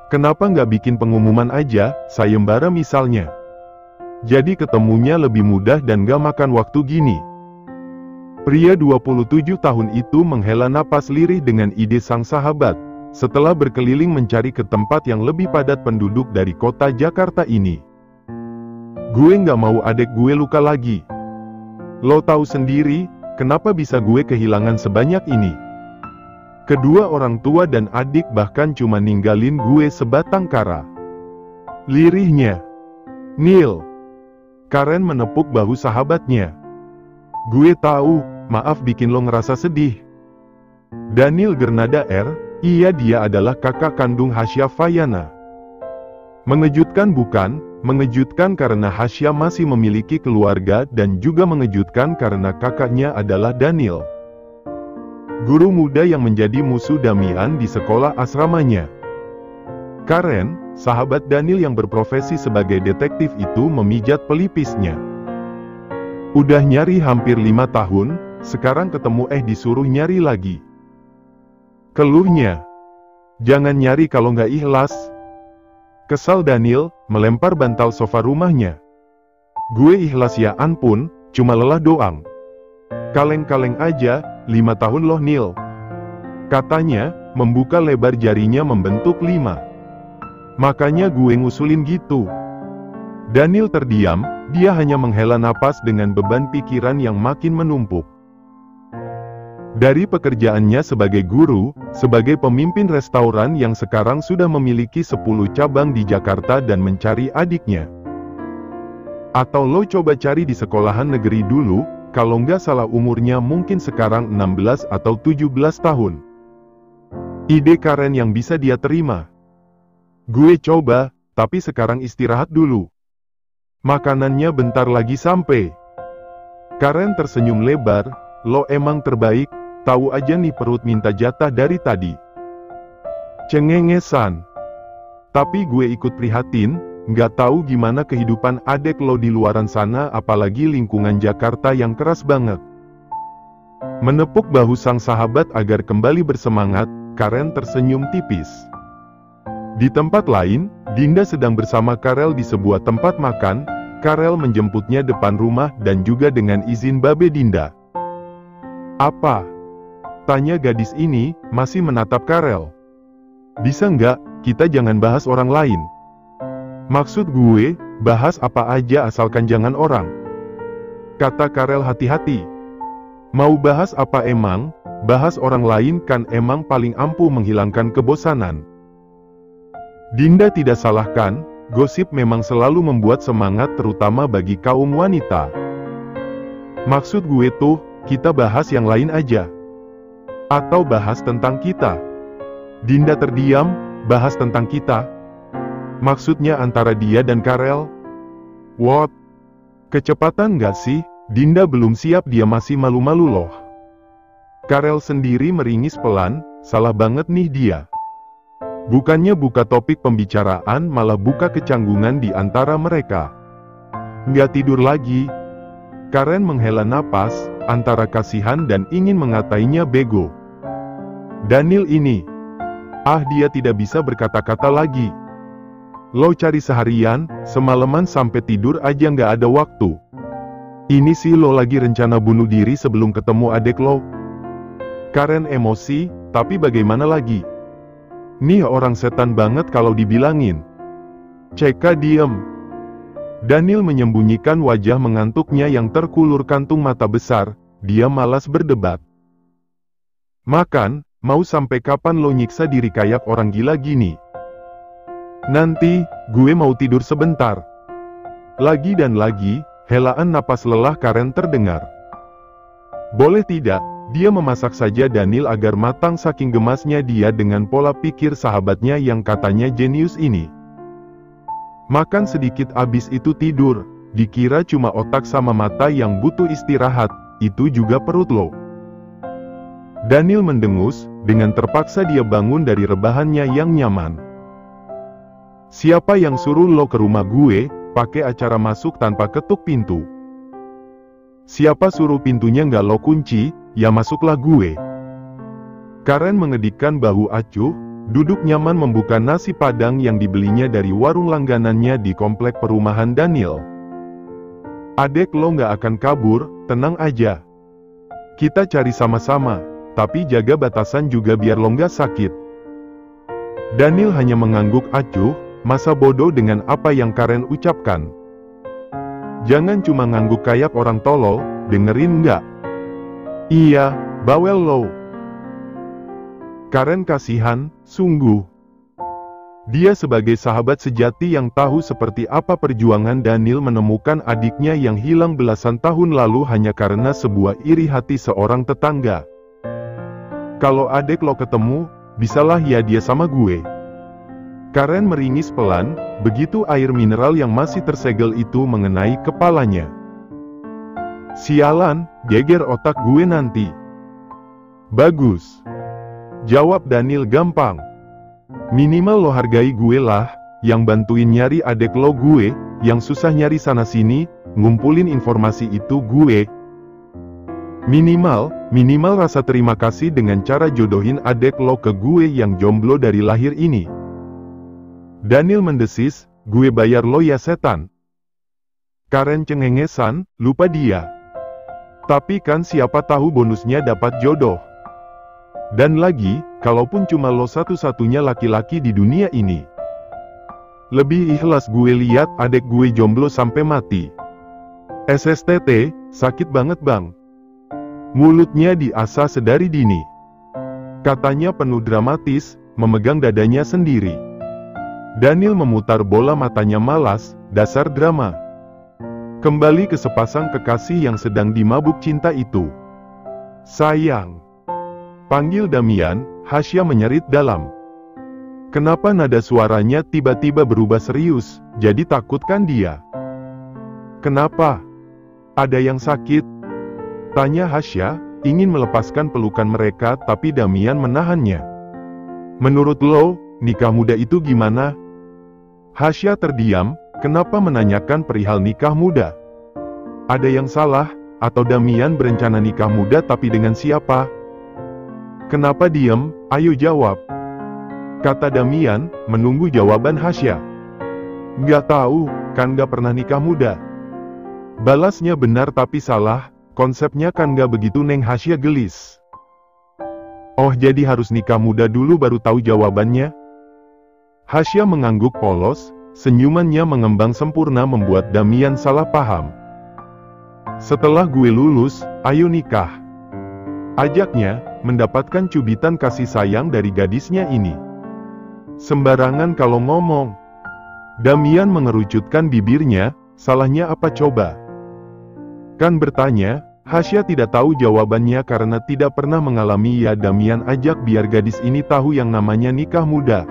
Kenapa nggak bikin pengumuman aja, sayembara misalnya? Jadi ketemunya lebih mudah dan gak makan waktu gini. Pria 27 tahun itu menghela napas lirih dengan ide sang sahabat, setelah berkeliling mencari ke tempat yang lebih padat penduduk dari kota Jakarta ini. Gue nggak mau adik gue luka lagi. Lo tahu sendiri, kenapa bisa gue kehilangan sebanyak ini? Kedua orang tua dan adik bahkan cuma ninggalin gue sebatang kara. Lirihnya. Neil. Karen menepuk bahu sahabatnya. Gue tahu, maaf bikin lo ngerasa sedih. Daniel Gernada R, iya dia adalah kakak kandung Hasya Fayana. Mengejutkan bukan? Mengejutkan karena Hasya masih memiliki keluarga dan juga mengejutkan karena kakaknya adalah Daniel, guru muda yang menjadi musuh Damian di sekolah asramanya. Karen, sahabat Daniel yang berprofesi sebagai detektif itu memijat pelipisnya. Udah nyari hampir 5 tahun, sekarang ketemu disuruh nyari lagi. Keluhnya. Jangan nyari kalau nggak ikhlas. Kesal Daniel, melempar bantal sofa rumahnya. Gue ikhlas ya ampun, cuma lelah doang. Kaleng-kaleng aja, 5 tahun loh Neil. Katanya, membuka lebar jarinya membentuk 5. Makanya gue ngusulin gitu. Daniel terdiam, dia hanya menghela napas dengan beban pikiran yang makin menumpuk. Dari pekerjaannya sebagai guru, sebagai pemimpin restoran yang sekarang sudah memiliki 10 cabang di Jakarta dan mencari adiknya. Atau lo coba cari di sekolahan negeri dulu, kalau nggak salah umurnya mungkin sekarang 16 atau 17 tahun. Ide Karen yang bisa dia terima. Gue coba, tapi sekarang istirahat dulu. Makanannya bentar lagi sampai. Karen tersenyum lebar, lo emang terbaik, tahu aja nih perut minta jatah dari tadi. Cengengesan. Tapi gue ikut prihatin, nggak tahu gimana kehidupan adek lo di luaran sana apalagi lingkungan Jakarta yang keras banget. Menepuk bahu sang sahabat agar kembali bersemangat, Karen tersenyum tipis. Di tempat lain, Dinda sedang bersama Karel di sebuah tempat makan. Karel menjemputnya depan rumah dan juga dengan izin Babe Dinda. Apa? Tanya gadis ini, masih menatap Karel. Bisa nggak, kita jangan bahas orang lain. Maksud gue, bahas apa aja asalkan jangan orang. Kata Karel hati-hati. Mau bahas apa emang? Bahas orang lain kan emang paling ampuh menghilangkan kebosanan. Dinda tidak salahkan, gosip memang selalu membuat semangat terutama bagi kaum wanita. Maksud gue tuh, kita bahas yang lain aja. Atau bahas tentang kita. Dinda terdiam, bahas tentang kita. Maksudnya antara dia dan Karel? What? Kecepatan nggak sih? Dinda belum siap, dia masih malu-malu loh. Karel sendiri meringis pelan, salah banget nih dia. Bukannya buka topik pembicaraan malah buka kecanggungan di antara mereka. Nggak tidur lagi. Karen menghela napas, antara kasihan dan ingin mengatainya bego. Daniel ini. Dia tidak bisa berkata-kata lagi. Lo cari seharian, semalaman sampai tidur aja nggak ada waktu. Ini sih lo lagi rencana bunuh diri sebelum ketemu adek lo. Karen emosi, tapi bagaimana lagi? Nih orang setan banget kalau dibilangin. Ceka diem. Daniel menyembunyikan wajah mengantuknya yang terkulur kantung mata besar, dia malas berdebat. Makan, mau sampai kapan lo nyiksa diri kayak orang gila gini? Nanti, gue mau tidur sebentar. Lagi dan lagi, helaan napas lelah Karen terdengar. Boleh tidak? Dia memasak saja Daniel agar matang saking gemasnya dia dengan pola pikir sahabatnya yang katanya jenius ini. Makan sedikit abis itu tidur, dikira cuma otak sama mata yang butuh istirahat, itu juga perut lo. Daniel mendengus, dengan terpaksa dia bangun dari rebahannya yang nyaman. Siapa yang suruh lo ke rumah gue, pakai acara masuk tanpa ketuk pintu? Siapa suruh pintunya nggak lo kunci? Ya masuklah gue. Karen mengedipkan bahu acuh, duduk nyaman membuka nasi padang yang dibelinya dari warung langganannya di komplek perumahan Daniel. "Adek, lo nggak akan kabur, tenang aja. Kita cari sama-sama, tapi jaga batasan juga biar lo nggak sakit." Daniel hanya mengangguk acuh, masa bodoh dengan apa yang Karen ucapkan. "Jangan cuma ngangguk kayak orang tolol, dengerin nggak?" "Iya, bawel lo." Karen kasihan, sungguh. Dia sebagai sahabat sejati yang tahu seperti apa perjuangan Daniel menemukan adiknya yang hilang belasan tahun lalu hanya karena sebuah iri hati seorang tetangga. "Kalau adek lo ketemu, bisalah ya dia sama gue." Karen meringis pelan, begitu air mineral yang masih tersegel itu mengenai kepalanya. "Sialan, geger otak gue nanti." "Bagus," jawab Daniel gampang. "Minimal lo hargai gue lah, yang bantuin nyari adek lo gue, yang susah nyari sana-sini, ngumpulin informasi itu gue. Minimal rasa terima kasih dengan cara jodohin adek lo ke gue yang jomblo dari lahir ini." Daniel mendesis, "Gue bayar lo ya setan." Karen cengengesan, lupa dia. "Tapi kan siapa tahu bonusnya dapat jodoh. Dan lagi, kalaupun cuma lo satu-satunya laki-laki di dunia ini. Lebih ikhlas gue lihat adek gue jomblo sampai mati." "SSTT, sakit banget bang." Mulutnya diasah sedari dini. Katanya penuh dramatis, memegang dadanya sendiri. Daniel memutar bola matanya malas, dasar drama. Kembali ke sepasang kekasih yang sedang dimabuk cinta itu. "Sayang," panggil Damian. Hasya menyerit dalam. Kenapa nada suaranya tiba-tiba berubah serius, jadi takut kan dia? "Kenapa? Ada yang sakit?" tanya Hasya, ingin melepaskan pelukan mereka tapi Damian menahannya. "Menurut lo, nikah muda itu gimana?" Hasya terdiam, kenapa menanyakan perihal nikah muda? Ada yang salah, atau Damian berencana nikah muda tapi dengan siapa? "Kenapa diem? Ayo jawab," kata Damian, menunggu jawaban Hasya. "Nggak tahu, kan nggak pernah nikah muda." Balasnya benar tapi salah, konsepnya kan nggak begitu neng. Hasya gelis. "Oh jadi harus nikah muda dulu baru tahu jawabannya?" Hasya mengangguk polos, senyumannya mengembang sempurna membuat Damian salah paham. "Setelah gue lulus, ayo nikah," ajaknya, mendapatkan cubitan kasih sayang dari gadisnya ini. "Sembarangan kalau ngomong." Damian mengerucutkan bibirnya, salahnya apa coba? Kan bertanya, Hasya tidak tahu jawabannya karena tidak pernah mengalami. Ya Damian ajak biar gadis ini tahu yang namanya nikah muda.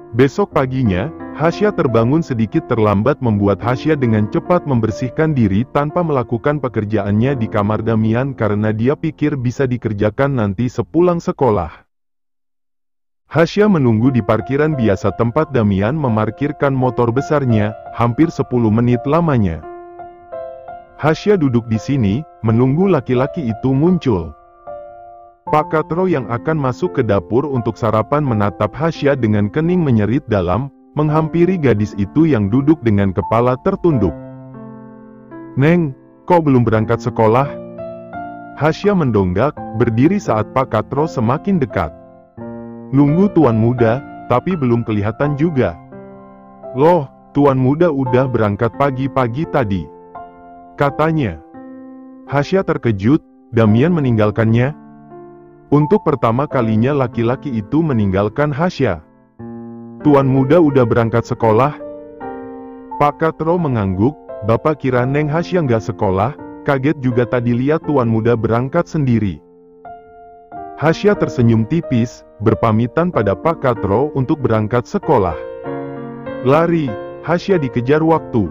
Besok paginya, Hasya terbangun sedikit terlambat membuat Hasya dengan cepat membersihkan diri tanpa melakukan pekerjaannya di kamar Damian karena dia pikir bisa dikerjakan nanti sepulang sekolah. Hasya menunggu di parkiran biasa tempat Damian memarkirkan motor besarnya, hampir 10 menit lamanya. Hasya duduk di sini, menunggu laki-laki itu muncul. Pak Katro yang akan masuk ke dapur untuk sarapan menatap Hasya dengan kening menyerit dalam, menghampiri gadis itu yang duduk dengan kepala tertunduk. "Neng, kok belum berangkat sekolah?" Hasya mendonggak, berdiri saat Pak Katro semakin dekat. "Nunggu tuan muda, tapi belum kelihatan juga." "Loh, tuan muda udah berangkat pagi-pagi tadi," katanya. Hasya terkejut, Damian meninggalkannya. Untuk pertama kalinya laki-laki itu meninggalkan Hasya. "Tuan muda udah berangkat sekolah?" Pak Katro mengangguk, "Bapak kira Neng Hasya nggak sekolah, kaget juga tadi lihat tuan muda berangkat sendiri." Hasya tersenyum tipis, berpamitan pada Pak Katro untuk berangkat sekolah. Lari, Hasya dikejar waktu.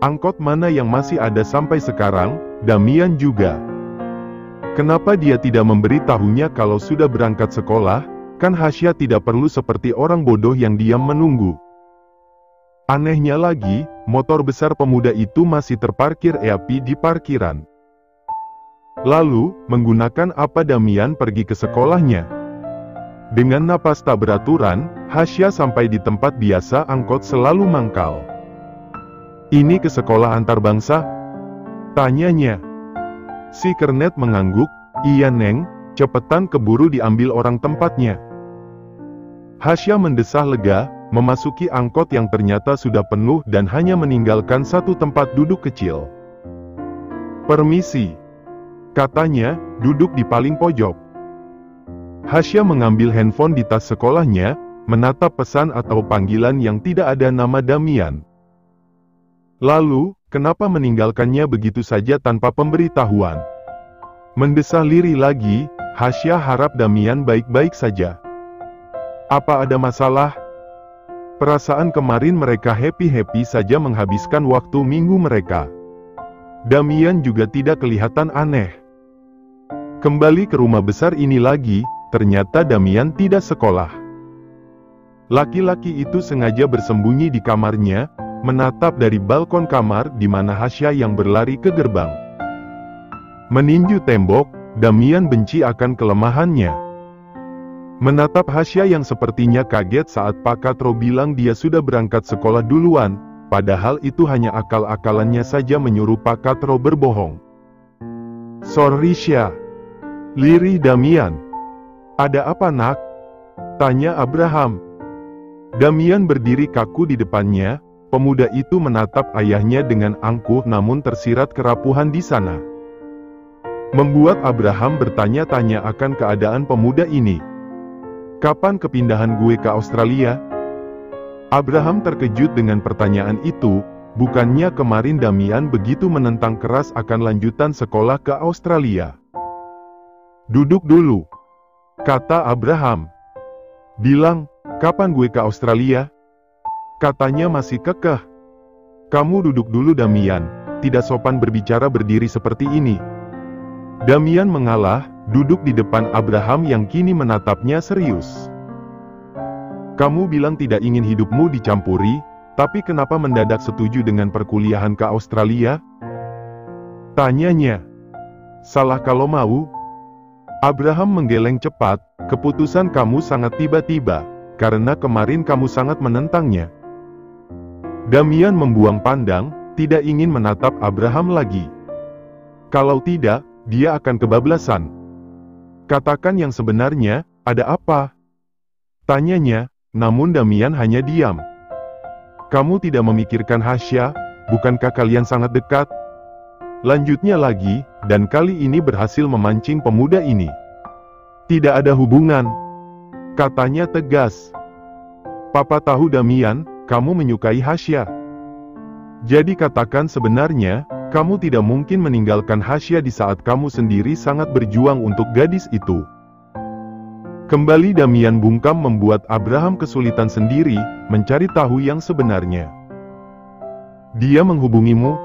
Angkot mana yang masih ada sampai sekarang, Damian juga. Kenapa dia tidak memberitahunya kalau sudah berangkat sekolah? Kan Hasya tidak perlu seperti orang bodoh yang diam menunggu. Anehnya lagi, motor besar pemuda itu masih terparkir rapi di parkiran. Lalu, menggunakan apa Damian pergi ke sekolahnya? Dengan napas tak beraturan, Hasya sampai di tempat biasa angkot selalu mangkal. "Ini ke sekolah antar bangsa?" tanyanya. Si kernet mengangguk, "Iya Neng, cepetan keburu diambil orang tempatnya." Hasya mendesah lega, memasuki angkot yang ternyata sudah penuh dan hanya meninggalkan satu tempat duduk kecil. "Permisi," katanya, duduk di paling pojok. Hasya mengambil handphone di tas sekolahnya, menatap pesan atau panggilan yang tidak ada nama Damian. Lalu, kenapa meninggalkannya begitu saja tanpa pemberitahuan? Mendesah lirih lagi, Hasya harap Damian baik-baik saja. Apa ada masalah? Perasaan kemarin mereka happy-happy saja menghabiskan waktu minggu mereka. Damian juga tidak kelihatan aneh. Kembali ke rumah besar ini lagi, ternyata Damian tidak sekolah. Laki-laki itu sengaja bersembunyi di kamarnya, menatap dari balkon kamar di mana Hasya yang berlari ke gerbang. Meninju tembok, Damian benci akan kelemahannya. Menatap Hasya yang sepertinya kaget saat Pak Katro bilang dia sudah berangkat sekolah duluan, padahal itu hanya akal-akalannya saja menyuruh Pak Katro berbohong. "Sorry Sya," lirih Damian. "Ada apa nak?" tanya Abraham. Damian berdiri kaku di depannya, pemuda itu menatap ayahnya dengan angkuh namun tersirat kerapuhan di sana. Membuat Abraham bertanya-tanya akan keadaan pemuda ini. "Kapan kepindahan gue ke Australia?" Abraham terkejut dengan pertanyaan itu, bukannya kemarin Damian begitu menentang keras akan lanjutan sekolah ke Australia. "Duduk dulu," kata Abraham. "Bilang, kapan gue ke Australia?" Katanya masih kekeh. "Kamu duduk dulu Damian, tidak sopan berbicara berdiri seperti ini." Damian mengalah, duduk di depan Abraham yang kini menatapnya serius. "Kamu bilang tidak ingin hidupmu dicampuri, tapi kenapa mendadak setuju dengan perkuliahan ke Australia?" tanyanya. "Salah kalau mau." Abraham menggeleng cepat, "Keputusan kamu sangat tiba-tiba, karena kemarin kamu sangat menentangnya." Damian membuang pandang, tidak ingin menatap Abraham lagi. Kalau tidak, dia akan kebablasan. "Katakan yang sebenarnya, ada apa?" tanyanya, namun Damian hanya diam. "Kamu tidak memikirkan Hasya, bukankah kalian sangat dekat?" Lanjutnya lagi, dan kali ini berhasil memancing pemuda ini. "Tidak ada hubungan," katanya tegas. "Papa tahu Damian, kamu menyukai Hasya. Jadi katakan sebenarnya, kamu tidak mungkin meninggalkan Hasya di saat kamu sendiri sangat berjuang untuk gadis itu." Kembali Damian bungkam membuat Abraham kesulitan sendiri, mencari tahu yang sebenarnya. "Dia menghubungimu?"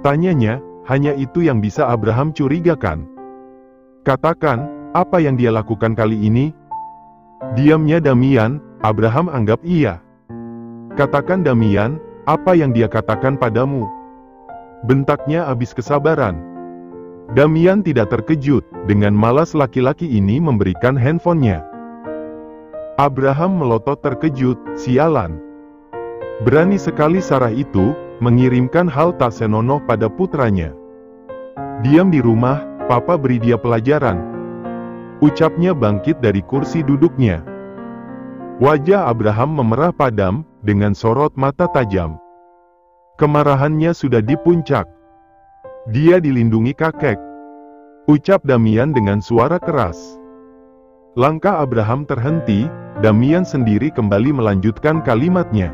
tanyanya, hanya itu yang bisa Abraham curigakan. "Katakan, apa yang dia lakukan kali ini?" Diamnya Damian, Abraham anggap iya. "Katakan Damian, apa yang dia katakan padamu?" bentaknya habis kesabaran. Damian tidak terkejut, dengan malas laki-laki ini memberikan handphonenya. Abraham melotot terkejut, sialan. Berani sekali Sarah itu, mengirimkan hal tak senonoh pada putranya. "Diam di rumah, papa beri dia pelajaran," ucapnya bangkit dari kursi duduknya. Wajah Abraham memerah padam, dengan sorot mata tajam. Kemarahannya sudah di puncak. "Dia dilindungi kakek," ucap Damian dengan suara keras. Langkah Abraham terhenti, Damian sendiri kembali melanjutkan kalimatnya.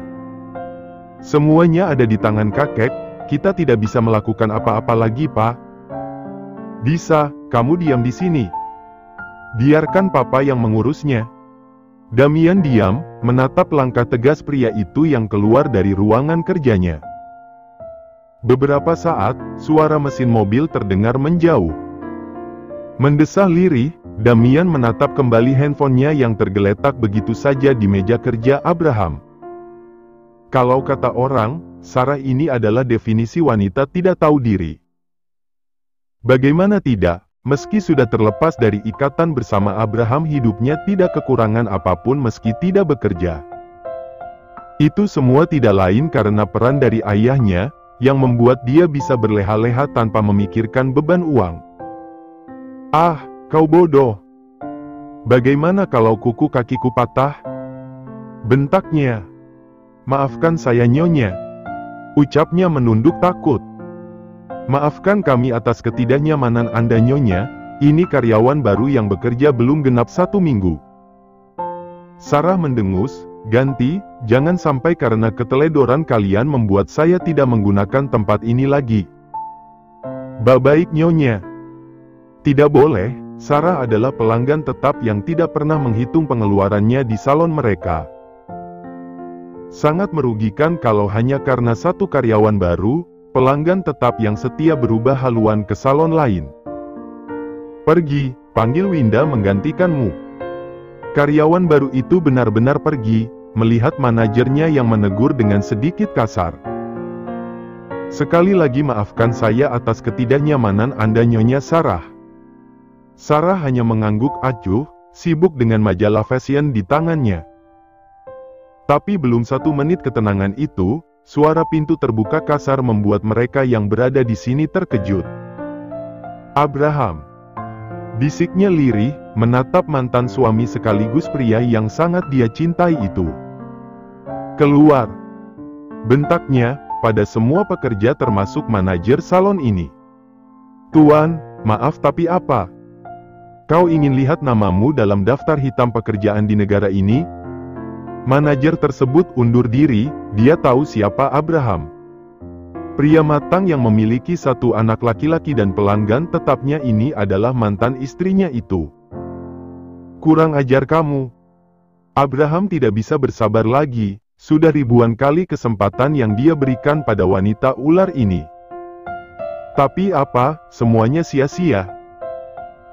"Semuanya ada di tangan kakek, kita tidak bisa melakukan apa-apa lagi Pak." "Bisa, kamu diam di sini. Biarkan papa yang mengurusnya." Damian diam, menatap langkah tegas pria itu yang keluar dari ruangan kerjanya. Beberapa saat, suara mesin mobil terdengar menjauh. Mendesah lirih, Damian menatap kembali handphonenya yang tergeletak begitu saja di meja kerja Abraham. Kalau kata orang, Sarah ini adalah definisi wanita tidak tahu diri. Bagaimana tidak, Meski sudah terlepas dari ikatan bersama Abraham, hidupnya tidak kekurangan apapun meski tidak bekerja. Itu semua tidak lain karena peran dari ayahnya, yang membuat dia bisa berleha-leha tanpa memikirkan beban uang. Ah, kau bodoh! Bagaimana kalau kuku kakiku patah? Bentaknya. Maafkan saya nyonya. Ucapnya menunduk takut. Maafkan kami atas ketidaknyamanan Anda nyonya, ini karyawan baru yang bekerja belum genap 1 minggu. Sarah mendengus, ganti, jangan sampai karena keteledoran kalian membuat saya tidak menggunakan tempat ini lagi. Baik nyonya. Tidak boleh, Sarah adalah pelanggan tetap yang tidak pernah menghitung pengeluarannya di salon mereka. Sangat merugikan kalau hanya karena satu karyawan baru, pelanggan tetap yang setia berubah haluan ke salon lain. Pergi, panggil Winda menggantikanmu. Karyawan baru itu benar-benar pergi, melihat manajernya yang menegur dengan sedikit kasar. Sekali lagi maafkan saya atas ketidaknyamanan Anda nyonya Sarah. Sarah hanya mengangguk acuh, sibuk dengan majalah fashion di tangannya. Tapi belum 1 menit ketenangan itu, suara pintu terbuka kasar membuat mereka yang berada di sini terkejut. Abraham. Bisiknya lirih, menatap mantan suami sekaligus pria yang sangat dia cintai itu. Keluar. Bentaknya, pada semua pekerja termasuk manajer salon ini. Tuan, maaf tapi apa? Kau ingin lihat namamu dalam daftar hitam pekerjaan di negara ini? Manajer tersebut undur diri, dia tahu siapa Abraham. Pria matang yang memiliki 1 anak laki-laki dan pelanggan tetapnya ini adalah mantan istrinya itu. Kurang ajar kamu. Abraham tidak bisa bersabar lagi, sudah ribuan kali kesempatan yang dia berikan pada wanita ular ini. Tapi apa, semuanya sia-sia.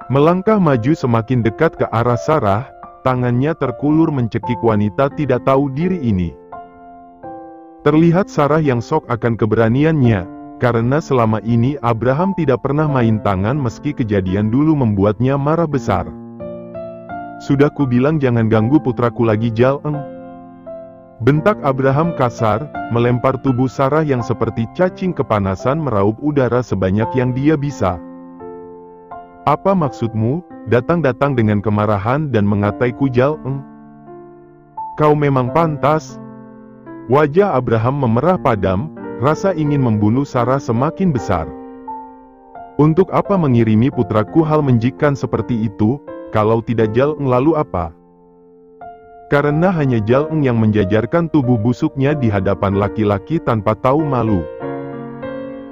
Melangkah maju semakin dekat ke arah Sarah, tangannya terkulur mencekik wanita tidak tahu diri ini. Terlihat Sarah yang sok akan keberaniannya, karena selama ini Abraham tidak pernah main tangan meski kejadian dulu membuatnya marah besar. Sudah kubilang jangan ganggu putraku lagi Jaleng. Bentak Abraham kasar, melempar tubuh Sarah yang seperti cacing kepanasan meraup udara sebanyak yang dia bisa. Apa maksudmu, datang-datang dengan kemarahan dan mengataiku Jaleng? Kau memang pantas. Wajah Abraham memerah padam, rasa ingin membunuh Sarah semakin besar. Untuk apa mengirimi putraku hal menjikan seperti itu, kalau tidak Jaleng lalu apa? Karena hanya Jaleng yang menjajarkan tubuh busuknya di hadapan laki-laki tanpa tahu malu.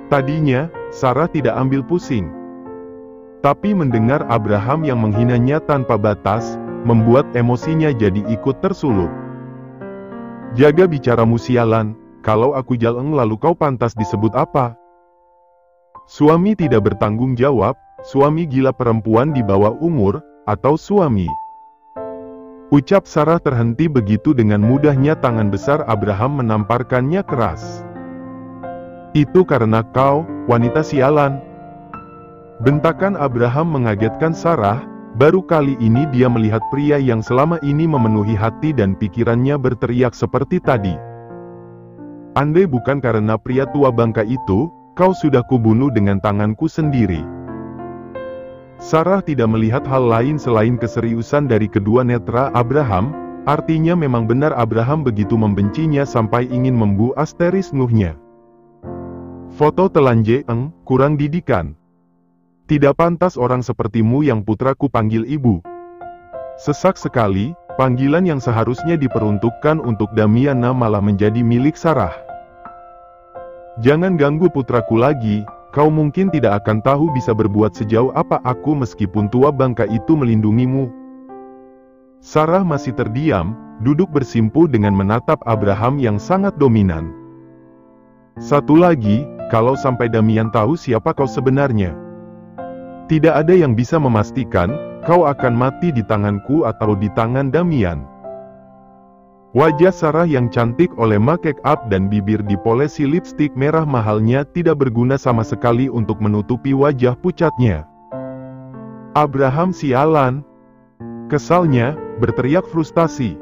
Tadinya, Sarah tidak ambil pusing. Tapi mendengar Abraham yang menghinanya tanpa batas, membuat emosinya jadi ikut tersulut. Jaga bicaramu sialan, kalau aku Jaleng lalu kau pantas disebut apa? Suami tidak bertanggung jawab, suami gila perempuan di bawah umur, atau suami. Ucap Sarah terhenti begitu dengan mudahnya tangan besar Abraham menamparkannya keras. Itu karena kau, wanita sialan. Bentakan Abraham mengagetkan Sarah, baru kali ini dia melihat pria yang selama ini memenuhi hati dan pikirannya berteriak seperti tadi. Andai bukan karena pria tua bangka itu, kau sudah kubunuh dengan tanganku sendiri. Sarah tidak melihat hal lain selain keseriusan dari kedua netra Abraham, artinya memang benar Abraham begitu membencinya sampai ingin membuas teris nguhnya. Foto telanjang, kurang didikan. Tidak pantas orang sepertimu yang putraku panggil ibu. Sesak sekali, panggilan yang seharusnya diperuntukkan untuk Damiana malah menjadi milik Sarah. Jangan ganggu putraku lagi, kau mungkin tidak akan tahu bisa berbuat sejauh apa aku meskipun tua bangka itu melindungimu. Sarah masih terdiam, duduk bersimpu dengan menatap Abraham yang sangat dominan. Satu lagi, kalau sampai Damian tahu siapa kau sebenarnya. Tidak ada yang bisa memastikan, kau akan mati di tanganku atau di tangan Damian. Wajah Sarah yang cantik oleh make up dan bibir dipolesi lipstik merah mahalnya tidak berguna sama sekali untuk menutupi wajah pucatnya. Abraham sialan. Kesalnya, berteriak frustasi.